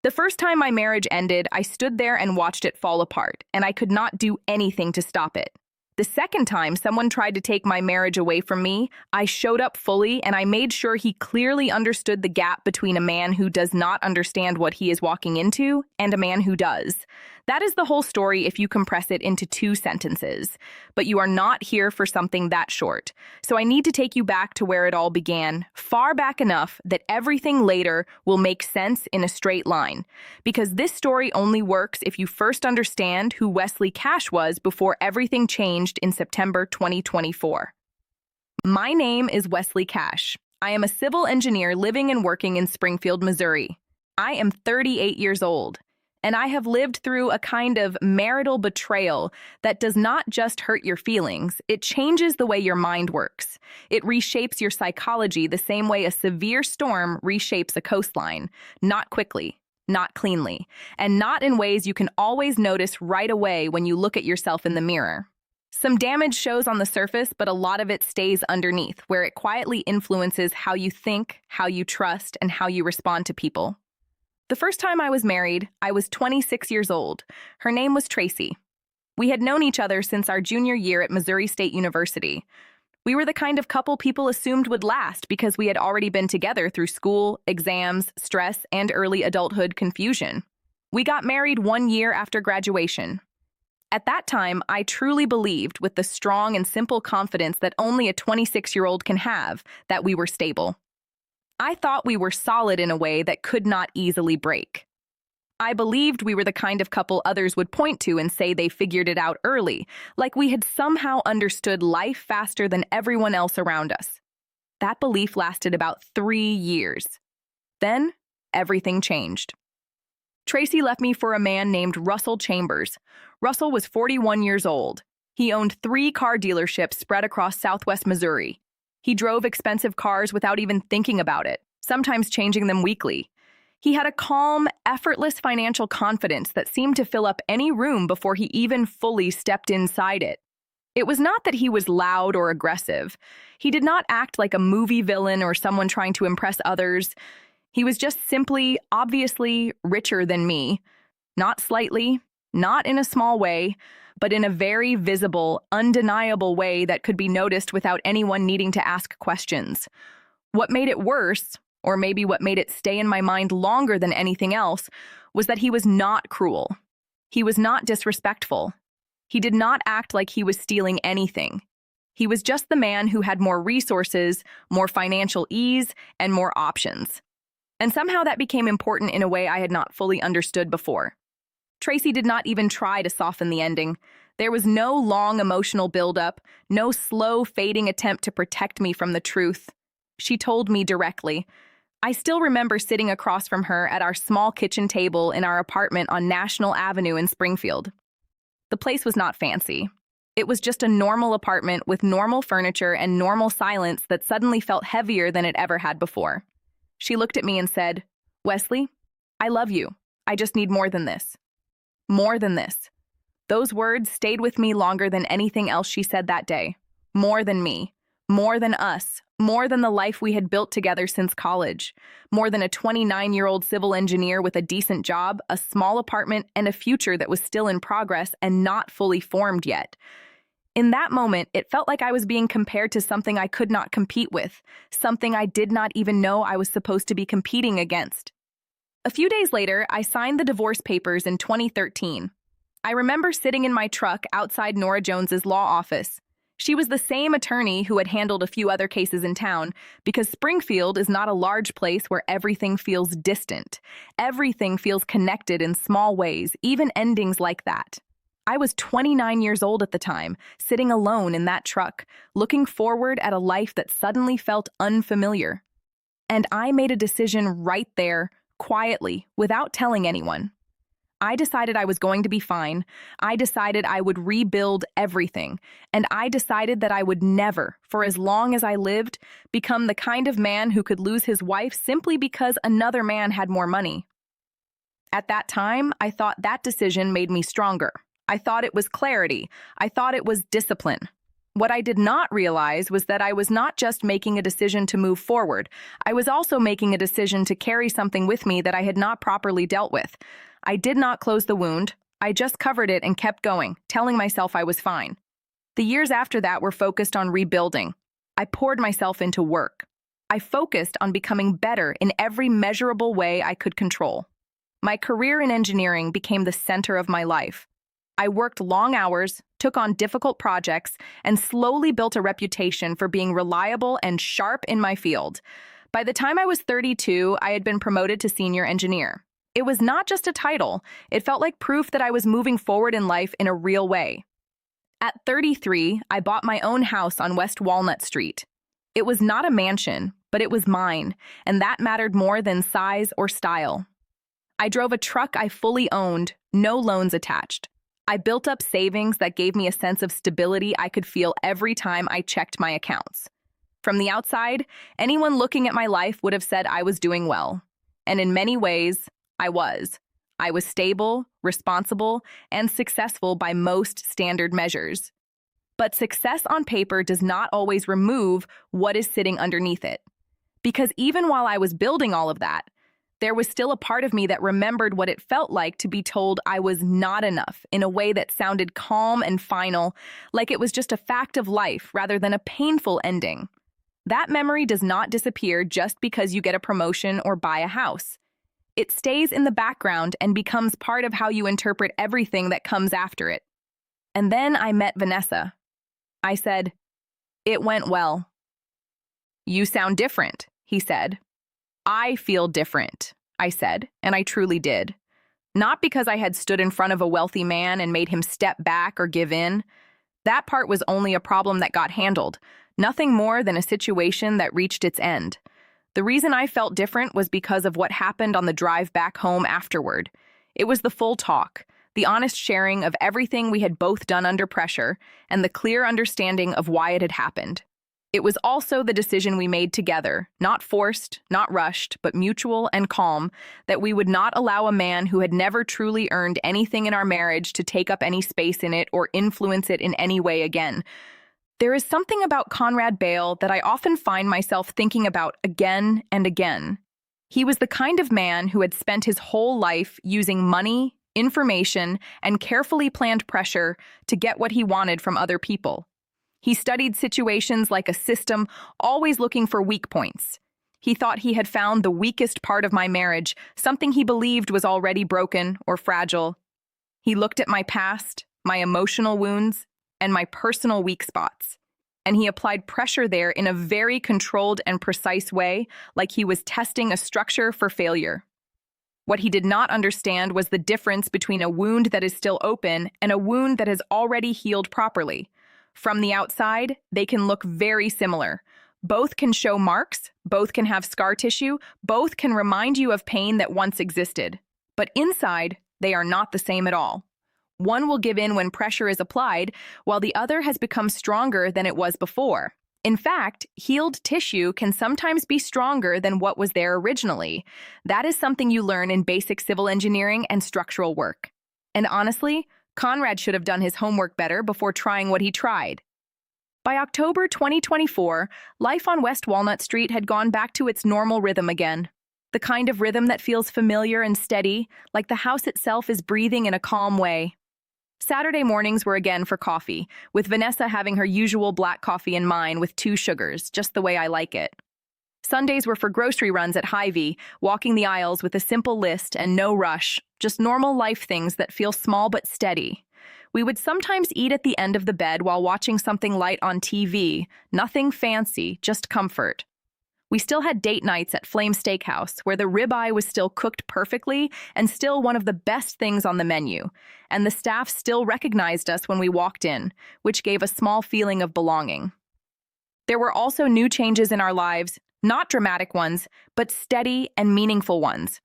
The first time my marriage ended, I stood there and watched it fall apart, and I could not do anything to stop it. The second time someone tried to take my marriage away from me, I showed up fully and I made sure he clearly understood the gap between a man who does not understand what he is walking into and a man who does. That is the whole story if you compress it into 2 sentences. But you are not here for something that short. So I need to take you back to where it all began, far back enough that everything later will make sense in a straight line. Because this story only works if you first understand who Wesley Cash was before everything changed in September 2024. My name is Wesley Cash. I am a civil engineer living and working in Springfield, Missouri. I am 38 years old. And I have lived through a kind of marital betrayal that does not just hurt your feelings, it changes the way your mind works. It reshapes your psychology the same way a severe storm reshapes a coastline. Not quickly, not cleanly, and not in ways you can always notice right away when you look at yourself in the mirror. Some damage shows on the surface, but a lot of it stays underneath, where it quietly influences how you think, how you trust, and how you respond to people. The first time I was married, I was 26 years old. Her name was Tracy. We had known each other since our junior year at Missouri State University. We were the kind of couple people assumed would last because we had already been together through school, exams, stress, and early adulthood confusion. We got married 1 year after graduation. At that time, I truly believed, with the strong and simple confidence that only a 26-year-old can have, that we were stable. I thought we were solid in a way that could not easily break. I believed we were the kind of couple others would point to and say they figured it out early, like we had somehow understood life faster than everyone else around us. That belief lasted about 3 years. Then, everything changed. Tracy left me for a man named Russell Chambers. Russell was 41 years old. He owned 3 car dealerships spread across southwest Missouri. He drove expensive cars without even thinking about it, sometimes changing them weekly. He had a calm, effortless financial confidence that seemed to fill up any room before he even fully stepped inside it. It was not that he was loud or aggressive. He did not act like a movie villain or someone trying to impress others. He was just simply, obviously, richer than me. Not slightly, not in a small way, but in a very visible, undeniable way that could be noticed without anyone needing to ask questions. What made it worse, or maybe what made it stay in my mind longer than anything else, was that he was not cruel. He was not disrespectful. He did not act like he was stealing anything. He was just the man who had more resources, more financial ease, and more options. And somehow that became important in a way I had not fully understood before. Tracy did not even try to soften the ending. There was no long emotional buildup, no slow fading attempt to protect me from the truth. She told me directly. I still remember sitting across from her at our small kitchen table in our apartment on National Avenue in Springfield. The place was not fancy. It was just a normal apartment with normal furniture and normal silence that suddenly felt heavier than it ever had before. She looked at me and said, "Wesley, I love you. I just need more than this." More than this. Those words stayed with me longer than anything else she said that day. More than me. More than us. More than the life we had built together since college. More than a 29-year-old civil engineer with a decent job, a small apartment, and a future that was still in progress and not fully formed yet. In that moment, it felt like I was being compared to something I could not compete with, something I did not even know I was supposed to be competing against. A few days later, I signed the divorce papers in 2013. I remember sitting in my truck outside Nora Jones's law office. She was the same attorney who had handled a few other cases in town, because Springfield is not a large place where everything feels distant. Everything feels connected in small ways, even endings like that. I was 29 years old at the time, sitting alone in that truck, looking forward at a life that suddenly felt unfamiliar. And I made a decision right there, quietly, without telling anyone. I decided I was going to be fine. I decided I would rebuild everything. And I decided that I would never, for as long as I lived, become the kind of man who could lose his wife simply because another man had more money. At that time, I thought that decision made me stronger. I thought it was clarity. I thought it was discipline. What I did not realize was that I was not just making a decision to move forward, I was also making a decision to carry something with me that I had not properly dealt with. I did not close the wound, I just covered it and kept going, telling myself I was fine. The years after that were focused on rebuilding. I poured myself into work. I focused on becoming better in every measurable way I could control. My career in engineering became the center of my life. I worked long hours, took on difficult projects, and slowly built a reputation for being reliable and sharp in my field. By the time I was 32, I had been promoted to senior engineer. It was not just a title, it felt like proof that I was moving forward in life in a real way. At 33, I bought my own house on West Walnut Street. It was not a mansion, but it was mine, and that mattered more than size or style. I drove a truck I fully owned, no loans attached. I built up savings that gave me a sense of stability I could feel every time I checked my accounts. From the outside, anyone looking at my life would have said I was doing well. And in many ways, I was. I was stable, responsible, and successful by most standard measures. But success on paper does not always remove what is sitting underneath it. Because even while I was building all of that, there was still a part of me that remembered what it felt like to be told I was not enough in a way that sounded calm and final, like it was just a fact of life rather than a painful ending. That memory does not disappear just because you get a promotion or buy a house. It stays in the background and becomes part of how you interpret everything that comes after it. And then I met Vanessa. I said, "It went well." "You sound different," he said. "I feel different," I said, and I truly did. Not because I had stood in front of a wealthy man and made him step back or give in. That part was only a problem that got handled, nothing more than a situation that reached its end. The reason I felt different was because of what happened on the drive back home afterward. It was the full talk, the honest sharing of everything we had both done under pressure, and the clear understanding of why it had happened. It was also the decision we made together, not forced, not rushed, but mutual and calm, that we would not allow a man who had never truly earned anything in our marriage to take up any space in it or influence it in any way again. There is something about Conrad Bale that I often find myself thinking about again and again. He was the kind of man who had spent his whole life using money, information, and carefully planned pressure to get what he wanted from other people. He studied situations like a system, always looking for weak points. He thought he had found the weakest part of my marriage, something he believed was already broken or fragile. He looked at my past, my emotional wounds, and my personal weak spots, and he applied pressure there in a very controlled and precise way, like he was testing a structure for failure. What he did not understand was the difference between a wound that is still open and a wound that has already healed properly. From the outside, they can look very similar. Both can show marks, both can have scar tissue, both can remind you of pain that once existed. But inside, they are not the same at all. One will give in when pressure is applied, while the other has become stronger than it was before. In fact, healed tissue can sometimes be stronger than what was there originally. That is something you learn in basic civil engineering and structural work. And honestly, Conrad should have done his homework better before trying what he tried. By October 2024, life on West Walnut Street had gone back to its normal rhythm again. The kind of rhythm that feels familiar and steady, like the house itself is breathing in a calm way. Saturday mornings were again for coffee, with Vanessa having her usual black coffee and mine with 2 sugars, just the way I like it. Sundays were for grocery runs at Hy-Vee, walking the aisles with a simple list and no rush, just normal life things that feel small but steady. We would sometimes eat at the end of the bed while watching something light on TV, nothing fancy, just comfort. We still had date nights at Flame Steakhouse, where the ribeye was still cooked perfectly and still one of the best things on the menu, and the staff still recognized us when we walked in, which gave a small feeling of belonging. There were also new changes in our lives, not dramatic ones, but steady and meaningful ones.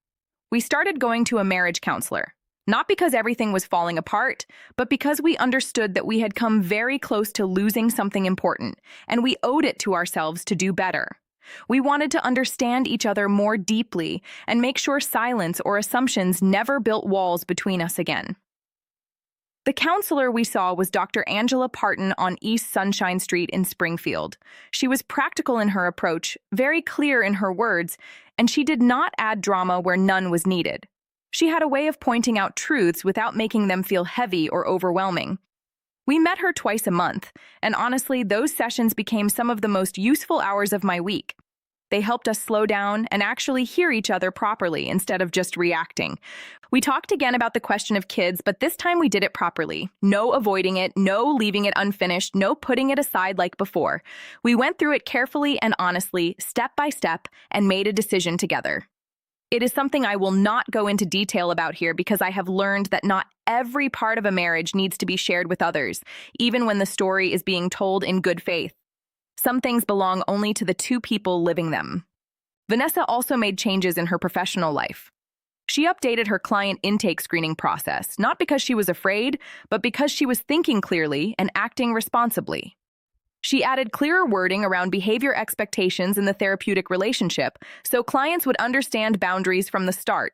We started going to a marriage counselor, not because everything was falling apart, but because we understood that we had come very close to losing something important, and we owed it to ourselves to do better. We wanted to understand each other more deeply and make sure silence or assumptions never built walls between us again. The counselor we saw was Dr. Angela Parton on East Sunshine Street in Springfield. She was practical in her approach, very clear in her words, and she did not add drama where none was needed. She had a way of pointing out truths without making them feel heavy or overwhelming. We met her twice a month, and honestly, those sessions became some of the most useful hours of my week. They helped us slow down and actually hear each other properly instead of just reacting. We talked again about the question of kids, but this time we did it properly. No avoiding it, no leaving it unfinished, no putting it aside like before. We went through it carefully and honestly, step by step, and made a decision together. It is something I will not go into detail about here because I have learned that not every part of a marriage needs to be shared with others, even when the story is being told in good faith. Some things belong only to the two people living them. Vanessa also made changes in her professional life. She updated her client intake screening process, not because she was afraid, but because she was thinking clearly and acting responsibly. She added clearer wording around behavior expectations in the therapeutic relationship, so clients would understand boundaries from the start.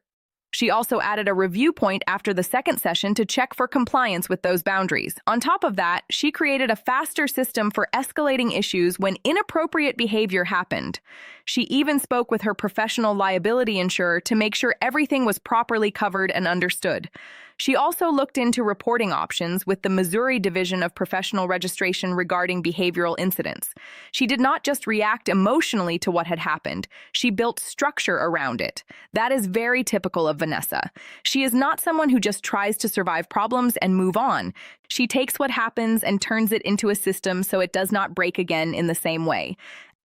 She also added a review point after the second session to check for compliance with those boundaries. On top of that, she created a faster system for escalating issues when inappropriate behavior happened. She even spoke with her professional liability insurer to make sure everything was properly covered and understood. She also looked into reporting options with the Missouri Division of Professional Registration regarding behavioral incidents. She did not just react emotionally to what had happened, she built structure around it. That is very typical of Vanessa. She is not someone who just tries to survive problems and move on. She takes what happens and turns it into a system so it does not break again in the same way.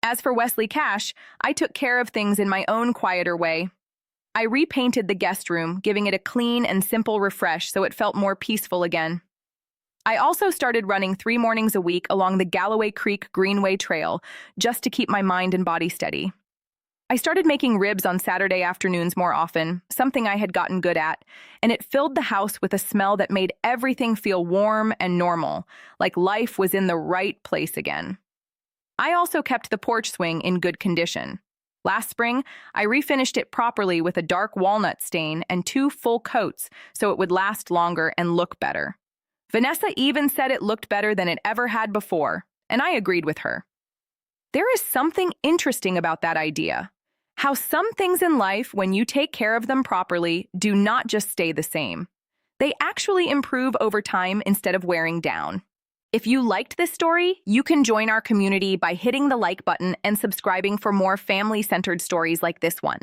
As for Wesley Cash, I took care of things in my own quieter way. I repainted the guest room, giving it a clean and simple refresh so it felt more peaceful again. I also started running 3 mornings a week along the Galloway Creek Greenway Trail, just to keep my mind and body steady. I started making ribs on Saturday afternoons more often, something I had gotten good at, and it filled the house with a smell that made everything feel warm and normal, like life was in the right place again. I also kept the porch swing in good condition. Last spring, I refinished it properly with a dark walnut stain and 2 full coats so it would last longer and look better. Vanessa even said it looked better than it ever had before, and I agreed with her. There is something interesting about that idea. How some things in life, when you take care of them properly, do not just stay the same. They actually improve over time instead of wearing down. If you liked this story, you can join our community by hitting the like button and subscribing for more family-centered stories like this one.